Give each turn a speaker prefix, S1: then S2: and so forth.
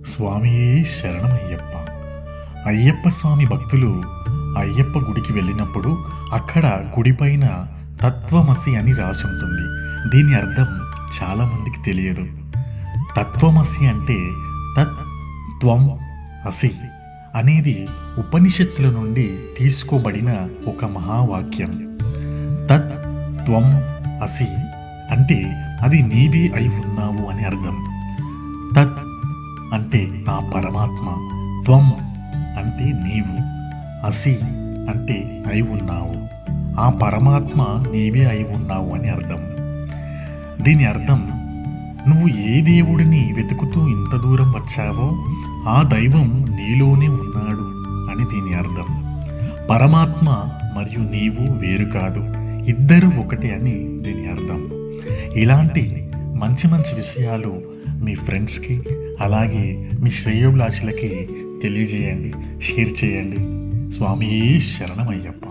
S1: స్వామియే శరణమయ్యప్ప. అయ్యప్ప స్వామి భక్తులు అయ్యప్ప గుడికి వెళ్ళినప్పుడు అక్కడ గుడిపైన తత్వమసి అని రాసుంటుంది. దీని అర్థం చాలామందికి తెలియదు. తత్వమసి అంటే తత్వం అసి అనేది ఉపనిషత్తుల నుండి తీసుకోబడిన ఒక మహావాక్యం. తత్వం అసి అంటే అది నీవే అయి ఉన్నావు అని అర్థం. తత్ అంటే ఆ పరమాత్మ, త్వం అంటే నీవు, అసి అంటే అయి ఉన్నావు, ఆ పరమాత్మ నీవే అయి ఉన్నావు అని అర్థం. దీని అర్థం నువ్వు ఏ దేవుడిని వెతుకుతూ ఇంత దూరం వచ్చావో ఆ దైవం నీలోనే ఉన్నాడు అని దీని అర్థం. పరమాత్మ మరియు నీవు వేరు కాదు, ఇద్దరు ఒకటే అని దీని అర్థం. ఇలాంటి మంచి మంచి విషయాలు మీ ఫ్రెండ్స్కి అలాగే మీ శ్రేయోభిలాషులకి తెలియజేయండి, షేర్ చేయండి. స్వామియే శరణమయ్యప్ప.